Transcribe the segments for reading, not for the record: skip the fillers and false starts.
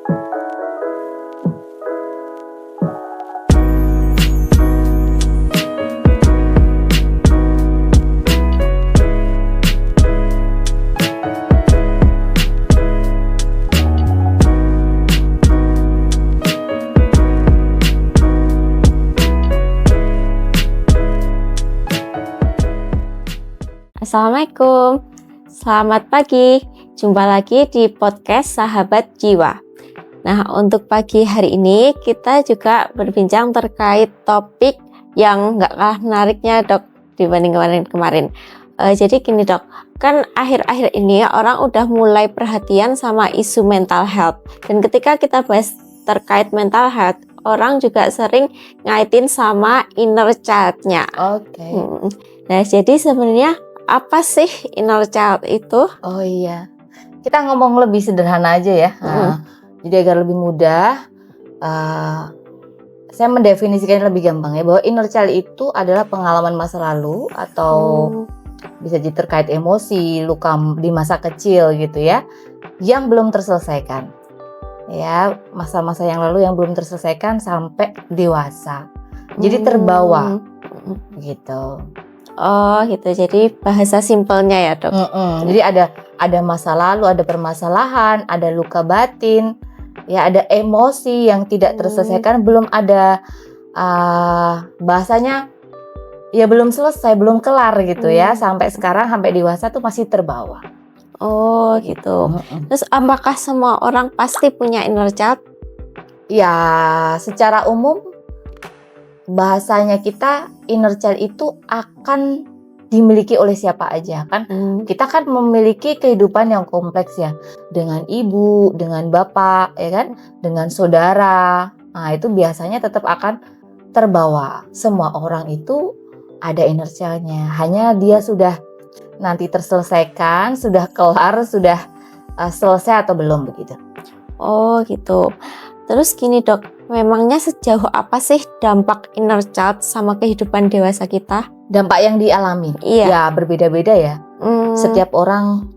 Assalamualaikum, selamat pagi. Jumpa lagi di podcast Sahabat Jiwa. Nah, untuk pagi hari ini kita juga berbincang terkait topik yang nggak kalah menariknya, Dok, dibanding kemarin. Jadi gini, Dok, kan akhir-akhir ini orang udah mulai perhatian sama isu mental health. Dan ketika kita bahas terkait mental health, orang juga sering ngaitin sama inner child-nya. Oke. Nah, jadi sebenarnya apa sih inner child itu? Oh iya, kita ngomong lebih sederhana aja ya. Jadi agar lebih mudah, saya mendefinisikan lebih gampang ya, bahwa inner child itu adalah pengalaman masa lalu atau bisa jadi terkait emosi, luka di masa kecil gitu ya, yang belum terselesaikan. Ya, masa-masa yang lalu yang belum terselesaikan sampai dewasa. Jadi terbawa gitu. Oh gitu, jadi bahasa simpelnya ya, Dok. Jadi ada masa lalu, ada permasalahan, ada luka batin, ya ada emosi yang tidak terselesaikan, belum ada bahasanya ya belum selesai, belum kelar gitu ya, sampai sekarang sampai dewasa tuh masih terbawa. Oh gitu. Terus apakah semua orang pasti punya inner child? Ya secara umum bahasanya kita inner child itu akan dimiliki oleh siapa aja kan. Kita kan memiliki kehidupan yang kompleks ya, dengan ibu, dengan bapak ya kan, dengan saudara. Nah itu biasanya tetap akan terbawa. Semua orang itu ada inner child-nya, hanya dia sudah nanti terselesaikan, sudah kelar, sudah selesai atau belum begitu. Oh gitu. Terus gini, Dok, memangnya sejauh apa sih dampak inner child sama kehidupan dewasa kita? Dampak yang dialami? Iya. Ya berbeda-beda ya. Setiap orang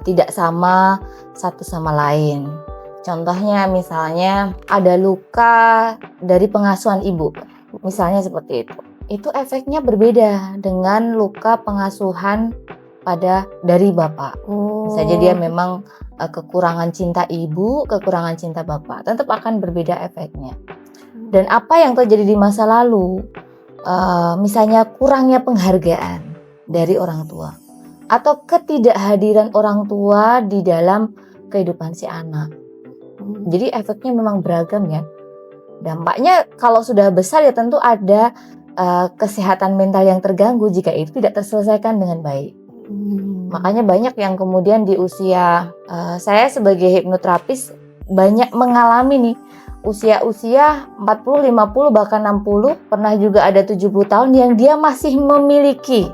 tidak sama satu sama lain. Contohnya misalnya ada luka dari pengasuhan ibu, misalnya seperti itu. Itu efeknya berbeda dengan luka pengasuhan dari bapak. Misalnya dia memang kekurangan cinta ibu, kekurangan cinta bapak, tetap akan berbeda efeknya. Dan apa yang terjadi di masa lalu, misalnya kurangnya penghargaan dari orang tua, atau ketidakhadiran orang tua di dalam kehidupan si anak. Jadi efeknya memang beragam ya. Dampaknya kalau sudah besar ya tentu ada kesehatan mental yang terganggu jika itu tidak terselesaikan dengan baik. Makanya banyak yang kemudian di usia saya sebagai hipnoterapis banyak mengalami nih usia-usia 40, 50 bahkan 60, pernah juga ada 70 tahun yang dia masih memiliki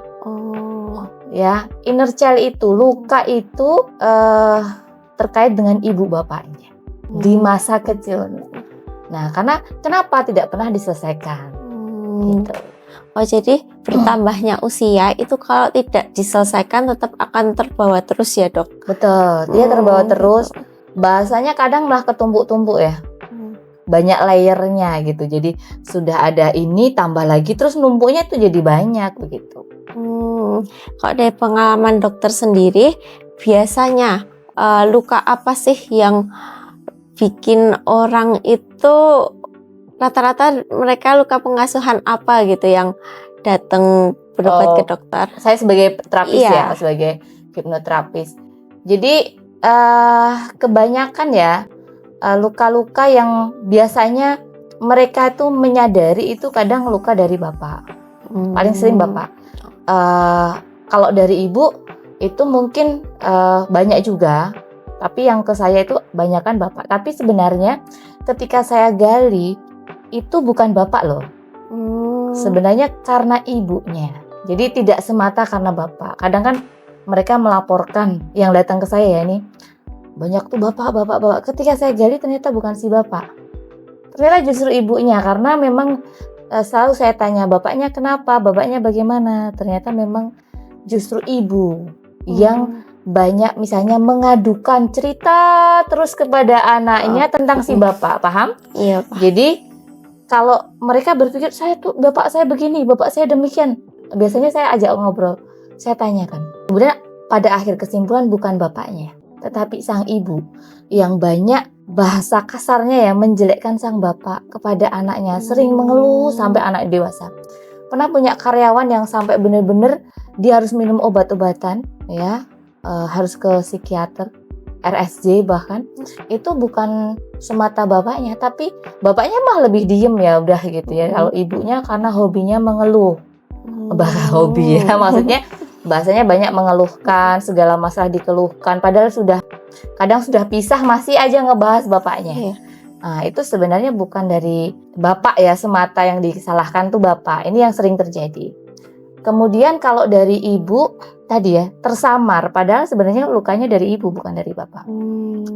ya inner child itu, luka itu terkait dengan ibu bapaknya di masa kecilnya. Nah, kenapa tidak pernah diselesaikan? Gitu. Oh jadi bertambahnya usia itu kalau tidak diselesaikan tetap akan terbawa terus ya, Dok? Betul, dia terbawa terus. Bahasanya kadang malah ketumpuk-tumpuk ya. Banyak layernya gitu. Jadi sudah ada ini tambah lagi terus numpuknya itu jadi banyak begitu. Kalau dari pengalaman dokter sendiri, biasanya luka apa sih yang bikin orang itu rata-rata mereka luka pengasuhan apa gitu yang datang berobat ke dokter? Saya sebagai terapis ya, sebagai hipnoterapis. Jadi kebanyakan ya luka-luka yang biasanya mereka itu menyadari itu kadang luka dari bapak. Paling sering bapak. Kalau dari ibu itu mungkin banyak juga, tapi yang ke saya itu banyakan bapak. Tapi sebenarnya ketika saya gali itu bukan bapak loh. Sebenarnya karena ibunya. Jadi tidak semata karena bapak. Kadang kan mereka melaporkan yang datang ke saya ya ini banyak tuh bapak. Ketika saya gali ternyata bukan si bapak. Ternyata justru ibunya, karena memang selalu saya tanya bapaknya kenapa, bapaknya bagaimana. Ternyata memang justru ibu yang banyak misalnya mengadukan cerita terus kepada anaknya tentang si bapak, paham? Iya, Pak. Jadi kalau mereka berpikir bapak saya begini, bapak saya demikian, biasanya saya ajak ngobrol, saya tanyakan. Kemudian pada akhir kesimpulan bukan bapaknya, tetapi sang ibu yang banyak bahasa kasarnya ya menjelekkan sang bapak kepada anaknya, sering mengeluh sampai anak dewasa. Pernah punya karyawan yang sampai benar-benar dia harus minum obat-obatan, ya, harus ke psikiater, RSJ bahkan. Itu bukan semata bapaknya, tapi bapaknya mah lebih diem ya udah gitu ya. Kalau ibunya karena hobinya mengeluh, hobi ya maksudnya bahasanya banyak mengeluhkan, segala masalah dikeluhkan. Padahal kadang sudah pisah masih aja ngebahas bapaknya. Iya. Nah, itu sebenarnya bukan dari bapak ya semata yang disalahkan tuh bapak. Ini yang sering terjadi. Kemudian kalau dari ibu tadi ya tersamar, padahal sebenarnya lukanya dari ibu bukan dari bapak.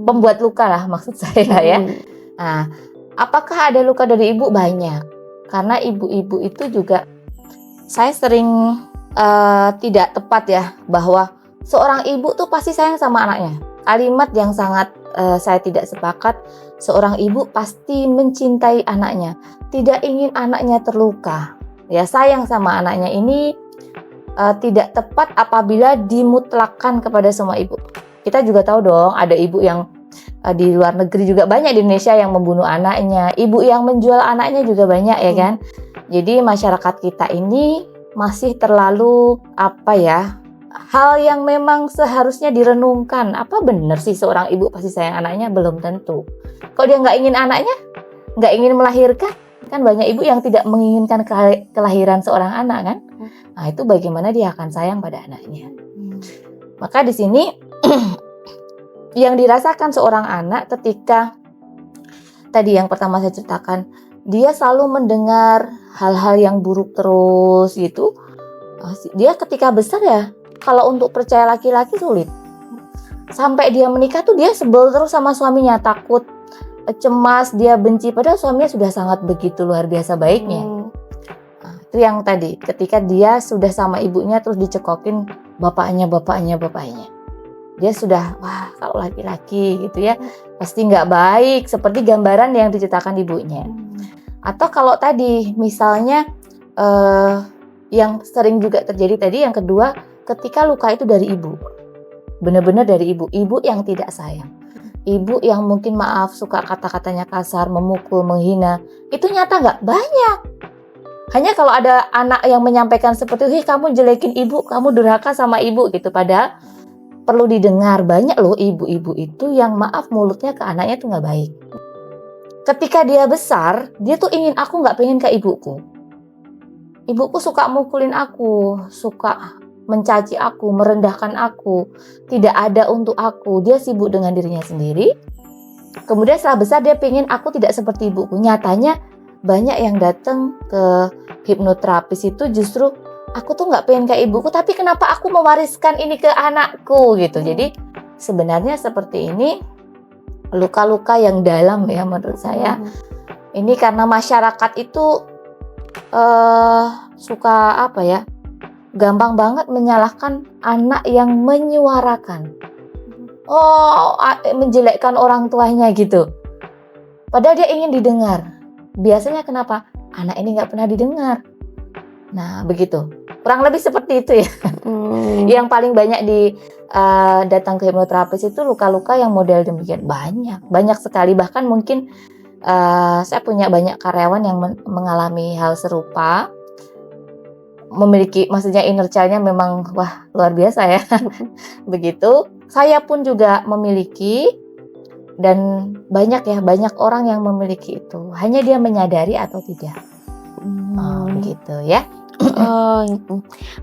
Pembuat luka lah maksud saya ya. Nah, apakah ada luka dari ibu? Banyak. Karena ibu-ibu itu juga saya sering tidak tepat ya bahwa seorang ibu tuh pasti sayang sama anaknya. Kalimat yang sangat saya tidak sepakat. Seorang ibu pasti mencintai anaknya, tidak ingin anaknya terluka. Ya, sayang sama anaknya ini tidak tepat apabila dimutlakkan kepada semua ibu. Kita juga tahu dong, ada ibu yang di luar negeri juga banyak di Indonesia yang membunuh anaknya, ibu yang menjual anaknya juga banyak ya kan. Jadi masyarakat kita ini masih terlalu hal yang memang seharusnya direnungkan. Apa benar sih seorang ibu pasti sayang anaknya? Belum tentu. Kalau dia nggak ingin anaknya, nggak ingin melahirkan, kan banyak ibu yang tidak menginginkan kelahiran seorang anak kan. Nah, itu bagaimana dia akan sayang pada anaknya. Maka di sini yang dirasakan seorang anak ketika tadi yang pertama saya ceritakan, dia selalu mendengar hal-hal yang buruk terus gitu. Dia ketika besar ya, kalau untuk percaya laki-laki sulit. Sampai dia menikah tuh dia sebel terus sama suaminya, takut, cemas, dia benci. Padahal suaminya sudah sangat begitu luar biasa baiknya. Nah, itu yang tadi, ketika dia sudah sama ibunya terus dicekokin bapaknya. Dia sudah, wah kalau laki-laki gitu ya, pasti nggak baik. Seperti gambaran yang diceritakan ibunya. Atau kalau tadi, misalnya yang sering juga terjadi tadi, yang kedua, ketika luka itu dari ibu, benar-benar dari ibu yang tidak sayang, ibu yang mungkin maaf suka kata-katanya kasar, memukul, menghina, itu nyata nggak? Banyak. Hanya kalau ada anak yang menyampaikan seperti itu, kamu jelekin ibu, kamu durhaka sama ibu gitu. Padahal perlu didengar, banyak loh ibu-ibu itu yang maaf mulutnya ke anaknya tuh nggak baik. Ketika dia besar, dia tuh ingin, aku nggak pengen kayak ibuku. Ibuku suka mukulin aku, suka mencaci aku, merendahkan aku, tidak ada untuk aku. Dia sibuk dengan dirinya sendiri. Kemudian setelah besar dia pengen aku tidak seperti ibuku. Nyatanya banyak yang datang ke hipnoterapis itu justru aku tuh nggak pengen kayak ibuku, tapi kenapa aku mewariskan ini ke anakku gitu. Jadi sebenarnya seperti ini luka-luka yang dalam ya menurut saya. Ini karena masyarakat itu suka gampang banget menyalahkan anak yang menyuarakan, menjelekkan orang tuanya gitu. Padahal dia ingin didengar. Biasanya kenapa? Anak ini nggak pernah didengar. Nah begitu, kurang lebih seperti itu ya. Yang paling banyak datang ke hipnoterapis itu luka-luka yang model demikian, banyak sekali. Bahkan mungkin saya punya banyak karyawan yang mengalami hal serupa, memiliki, maksudnya inner child-nya memang wah luar biasa ya. Begitu. Saya pun juga memiliki, dan banyak orang yang memiliki itu. Hanya dia menyadari atau tidak. Begitu ya.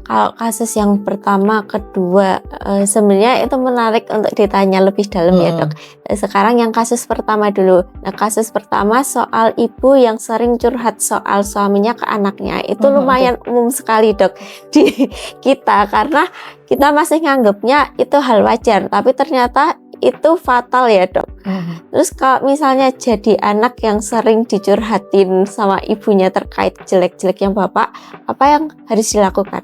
Kalau kasus yang pertama, kedua, sebenarnya itu menarik untuk ditanya lebih dalam ya dok. Sekarang yang kasus pertama dulu. Nah, kasus pertama soal ibu yang sering curhat soal suaminya ke anaknya, itu lumayan umum sekali dok di kita, karena kita masih nganggapnya itu hal wajar, tapi ternyata itu fatal ya dok. Terus kalau misalnya jadi anak yang sering dicurhatin sama ibunya terkait jelek-jeleknya bapak, apa yang harus dilakukan?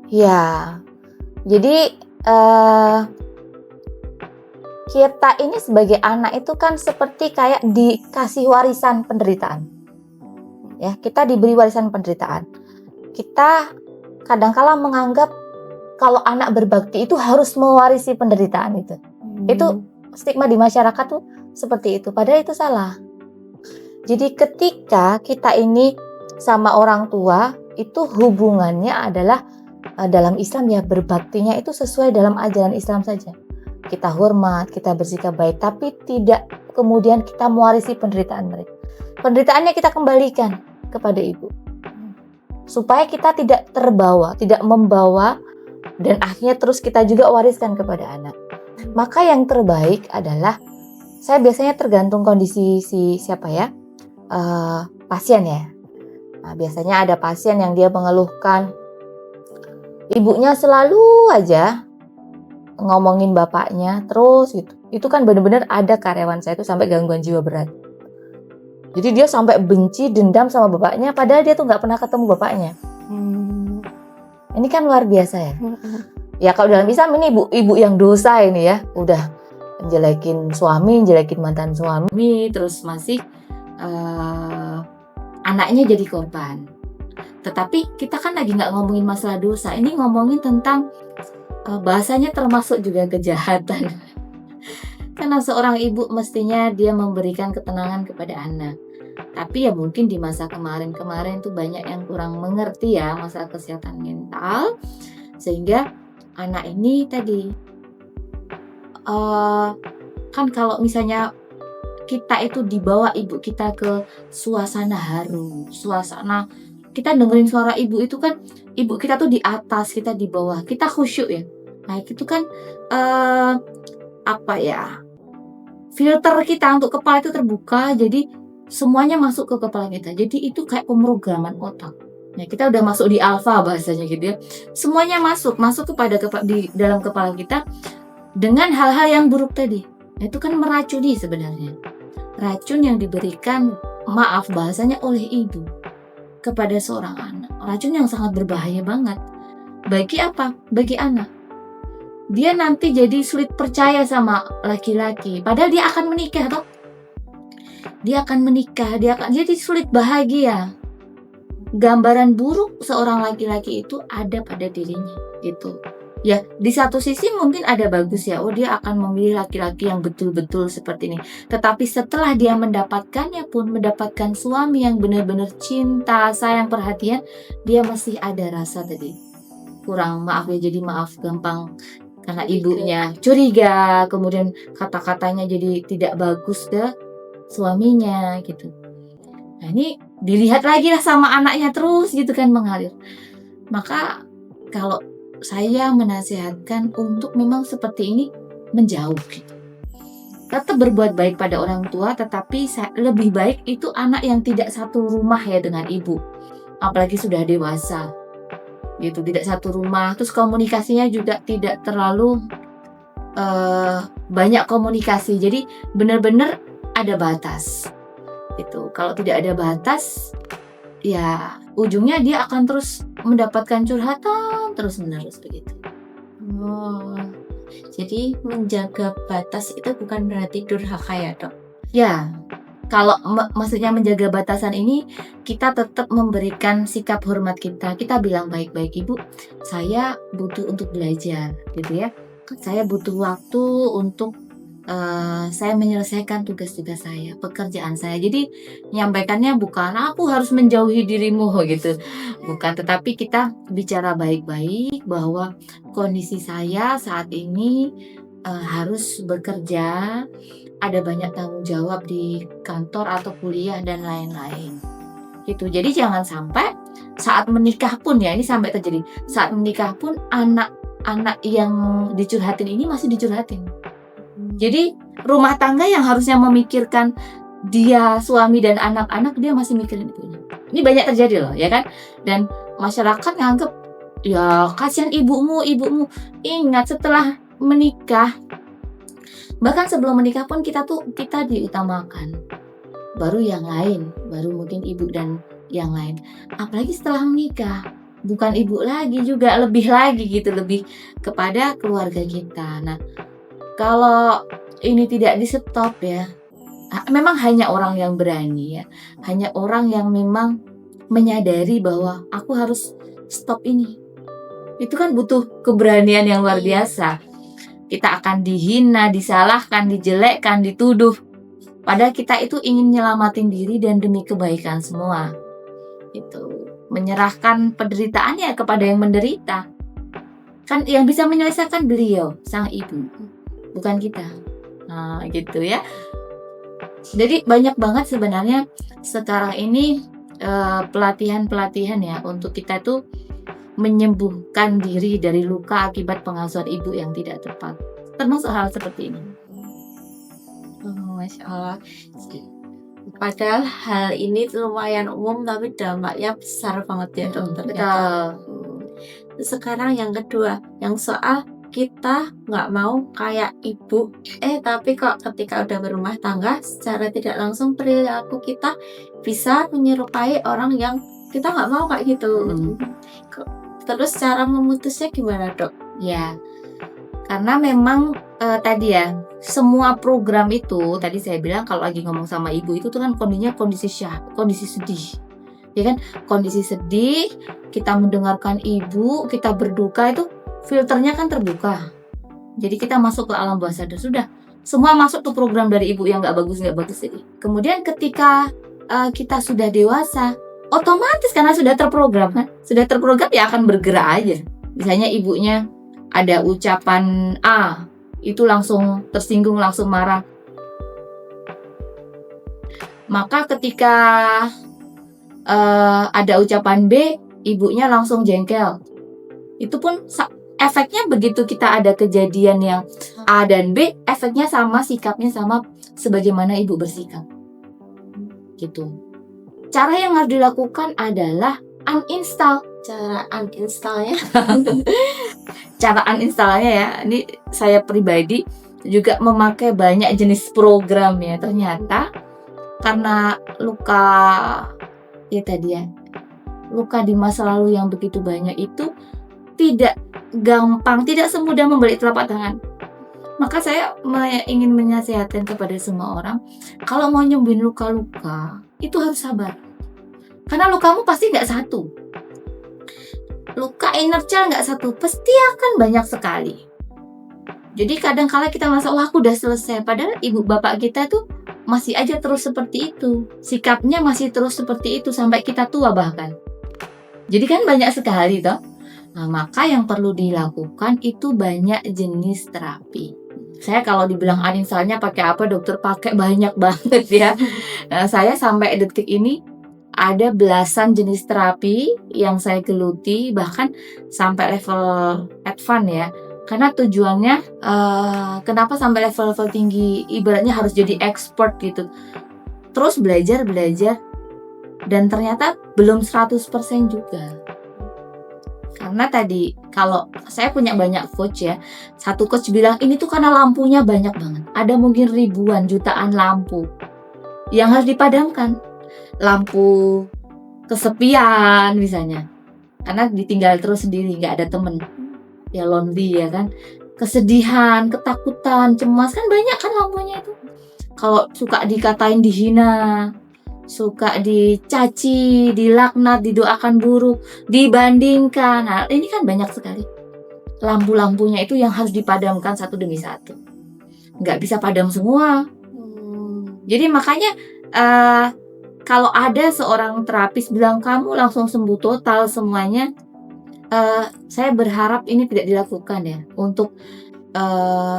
Ya, jadi eh, kita ini sebagai anak itu kan seperti kayak dikasih warisan penderitaan. Ya, kita diberi warisan penderitaan. Kita kadang-kala menganggap kalau anak berbakti itu harus mewarisi penderitaan itu. Itu stigma di masyarakat tuh seperti itu. Padahal itu salah. Jadi ketika kita ini sama orang tua, itu hubungannya adalah dalam Islam ya, berbaktinya itu sesuai dalam ajaran Islam saja. Kita hormat, kita bersikap baik, tapi tidak kemudian kita mewarisi penderitaan mereka. Penderitaannya kita kembalikan kepada ibu. Supaya kita tidak terbawa, tidak membawa, dan akhirnya terus kita juga wariskan kepada anak. Maka yang terbaik adalah, saya biasanya tergantung kondisi pasien ya. Nah, biasanya ada pasien yang dia mengeluhkan ibunya selalu aja ngomongin bapaknya terus gitu. Itu kan benar-benar ada karyawan saya itu sampai gangguan jiwa berat. Jadi dia sampai benci, dendam sama bapaknya, padahal dia tuh nggak pernah ketemu bapaknya. Ini kan luar biasa ya. Ya kalau dalam Islam ini ibu yang dosa ini ya, udah menjelekin suami, menjelekin mantan suami, terus masih anaknya jadi korban. Tetapi kita kan lagi nggak ngomongin masalah dosa, ini ngomongin tentang bahasanya termasuk juga kejahatan. Karena seorang ibu mestinya dia memberikan ketenangan kepada anak. Tapi ya mungkin di masa kemarin tuh banyak yang kurang mengerti ya masalah kesehatan mental, sehingga anak ini tadi kan kalau misalnya kita itu dibawa ibu kita ke suasana haru, suasana kita dengerin suara ibu itu kan, ibu kita tuh di atas, kita di bawah, kita khusyuk ya. Nah itu kan filter kita untuk kepala itu terbuka, jadi semuanya masuk ke kepala kita. Jadi itu kayak pemrograman otak. Nah kita udah masuk di alfa bahasanya gitu ya. Semuanya masuk di dalam kepala kita dengan hal-hal yang buruk tadi. Nah, itu kan meracuni sebenarnya. Racun yang diberikan, maaf bahasanya, oleh ibu kepada seorang anak. Racun yang sangat berbahaya banget. Bagi apa? Bagi anak. Dia nanti jadi sulit percaya sama laki-laki. Padahal dia akan menikah toh. Dia akan menikah, dia akan jadi sulit bahagia. Gambaran buruk seorang laki-laki itu ada pada dirinya gitu. Ya, di satu sisi mungkin ada bagus ya. Oh, dia akan memilih laki-laki yang betul-betul seperti ini. Tetapi setelah dia mendapatkannya pun, mendapatkan suami yang benar-benar cinta, sayang, perhatian, dia masih ada rasa tadi kurang, maaf ya, jadi maaf gampang karena ibunya curiga, kemudian kata-katanya jadi tidak bagus ke suaminya gitu. Nah ini dilihat lagi lah sama anaknya terus gitu kan mengalir. Maka kalau saya menasihatkan untuk memang seperti ini menjauh gitu. Tetap berbuat baik pada orang tua, tetapi lebih baik itu anak yang tidak satu rumah ya dengan ibu. Apalagi sudah dewasa gitu, tidak satu rumah, terus komunikasinya juga tidak terlalu banyak komunikasi. Jadi benar-benar ada batas gitu. Kalau tidak ada batas, ya ujungnya dia akan terus mendapatkan curhatan terus-menerus begitu. Oh, jadi menjaga batas itu bukan berarti durhaka ya dok? Ya, kalau maksudnya menjaga batasan ini, kita tetap memberikan sikap hormat kita. Kita bilang baik-baik, ibu, saya butuh untuk belajar gitu ya. Saya butuh waktu untuk saya menyelesaikan tugas-tugas saya, pekerjaan saya. Jadi menyampaikannya bukan aku harus menjauhi dirimu gitu, bukan. Tetapi kita bicara baik-baik bahwa kondisi saya saat ini harus bekerja, ada banyak tanggung jawab di kantor atau kuliah dan lain-lain gitu. Jadi jangan sampai saat menikah pun ya, ini sampai terjadi saat menikah pun anak-anak yang dicurhatin ini masih dicurhatin. Jadi rumah tangga yang harusnya memikirkan dia, suami dan anak-anak, dia masih mikirin ibunya. Ini banyak terjadi loh ya kan. Dan masyarakat nganggep ya kasihan ibumu. Ingat setelah menikah, bahkan sebelum menikah pun kita diutamakan. Baru yang lain, baru mungkin ibu dan yang lain. Apalagi setelah menikah, bukan ibu lagi juga, lebih lagi gitu, lebih kepada keluarga kita. Nah, kalau ini tidak di-stop ya, memang hanya orang yang berani ya, hanya orang yang memang menyadari bahwa aku harus stop ini. Itu kan butuh keberanian yang luar biasa. Kita akan dihina, disalahkan, dijelekkan, dituduh. Padahal kita itu ingin nyelamatin diri dan demi kebaikan semua. Itu menyerahkan penderitaannya kepada yang menderita. Kan yang bisa menyelesaikan beliau, sang ibu, bukan kita. Nah, gitu ya. Jadi banyak banget sebenarnya sekarang ini pelatihan-pelatihan ya untuk kita tuh menyembuhkan diri dari luka akibat pengasuhan ibu yang tidak tepat. Termasuk hal seperti ini. Masya Allah. Padahal hal ini lumayan umum tapi dampaknya besar banget ya dokter. Sekarang yang kedua, yang soal kita nggak mau kayak ibu, tapi kok ketika udah berumah tangga secara tidak langsung perilaku kita bisa menyerupai orang yang kita nggak mau kayak gitu. Terus cara memutusnya gimana dok? Ya, karena memang tadi ya, semua program itu tadi saya bilang kalau lagi ngomong sama ibu itu tuh kan kondisi sedih, ya kan? Kondisi sedih, kita mendengarkan ibu, kita berduka itu filternya kan terbuka. Jadi kita masuk ke alam bawah sadar, sudah semua masuk tuh program dari ibu yang nggak bagus jadi. Kemudian ketika kita sudah dewasa, otomatis karena sudah terprogram kan, ya akan bergerak aja. Misalnya ibunya ada ucapan A, itu langsung tersinggung, langsung marah. Maka ketika ada ucapan B, ibunya langsung jengkel. Itu pun efeknya begitu kita ada kejadian yang A dan B, efeknya sama, sikapnya sama sebagaimana ibu bersikap. Gitu. Cara yang harus dilakukan adalah uninstall. Cara uninstallnya? Cara uninstallnya ya, ini saya pribadi juga memakai banyak jenis program ya. Ternyata karena luka ya tadi ya, luka di masa lalu yang begitu banyak itu tidak gampang, tidak semudah membalik telapak tangan. Maka saya ingin menasihatkan kepada semua orang, kalau mau nyembuhin luka-luka itu harus sabar. Karena lukamu pasti nggak satu. Luka inner child nggak satu, pasti akan banyak sekali. Jadi kadang-kala kita merasa, wah aku udah selesai. Padahal ibu bapak kita tuh masih aja terus seperti itu. Sikapnya masih terus seperti itu sampai kita tua bahkan. Jadi kan banyak sekali toh. Nah, maka yang perlu dilakukan itu banyak jenis terapi. Saya kalau dibilang uninstallnya pakai apa dokter, pakai banyak banget ya. Nah, saya sampai detik ini ada belasan jenis terapi yang saya geluti, bahkan sampai level advance ya. Karena tujuannya kenapa sampai level tinggi, ibaratnya harus jadi expert gitu. Terus belajar dan ternyata belum 100% juga. Karena tadi kalau saya punya banyak coach ya, satu coach bilang ini tuh karena lampunya banyak banget. Ada mungkin ribuan, jutaan lampu yang harus dipadamkan. Lampu kesepian misalnya, karena ditinggal terus sendiri, nggak ada temen, ya lonely ya kan. Kesedihan, ketakutan, cemas, kan banyak kan lampunya itu. Kalau suka dikatain, dihina, suka dicaci, dilaknat, didoakan buruk, dibandingkan. Nah, ini kan banyak sekali. Lampu-lampunya itu yang harus dipadamkan satu demi satu. Nggak bisa padam semua. Jadi makanya kalau ada seorang terapis bilang kamu langsung sembuh total semuanya, saya berharap ini tidak dilakukan ya. Untuk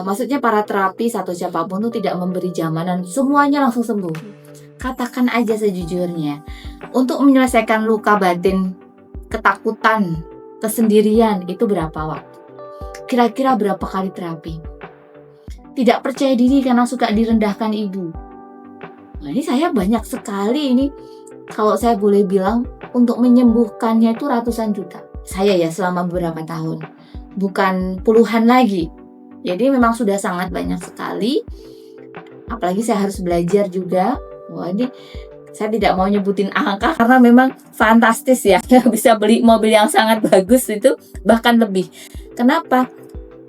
maksudnya para terapis atau siapapun itu tidak memberi jaminan semuanya langsung sembuh. Katakan aja sejujurnya, untuk menyelesaikan luka batin, ketakutan, kesendirian itu berapa waktu? Kira-kira berapa kali terapi? Tidak percaya diri karena suka direndahkan ibu. Nah, ini saya banyak sekali ini, kalau saya boleh bilang, untuk menyembuhkannya itu ratusan juta. Saya ya selama beberapa tahun, bukan puluhan lagi. Jadi memang sudah sangat banyak sekali. Apalagi saya harus belajar juga. Wah, ini Saya tidak mau nyebutin angka karena memang fantastis ya. Bisa beli mobil yang sangat bagus itu bahkan lebih. Kenapa?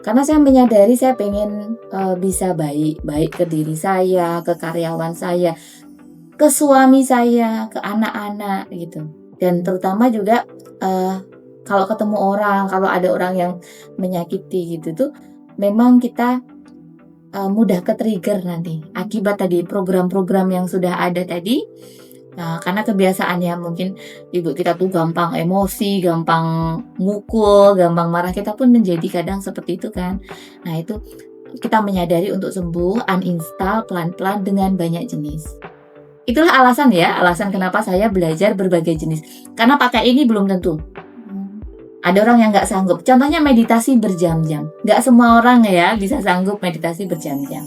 Karena saya menyadari saya pengen bisa baik ke diri saya, ke karyawan saya, ke suami saya, ke anak-anak gitu. Dan terutama juga kalau ketemu orang, kalau ada orang yang menyakiti gitu tuh, memang kita mudah ke-trigger nanti akibat tadi program-program yang sudah ada tadi. Nah, karena kebiasaannya mungkin ibu kita tuh gampang emosi, gampang mukul, gampang marah, kita pun menjadi kadang seperti itu kan. Nah, itu kita menyadari untuk sembuh, uninstall pelan-pelan dengan banyak jenis. Itulah alasan kenapa saya belajar berbagai jenis. Karena pakai ini belum tentu. Ada orang yang nggak sanggup. Contohnya meditasi berjam-jam. Nggak semua orang ya bisa sanggup meditasi berjam-jam.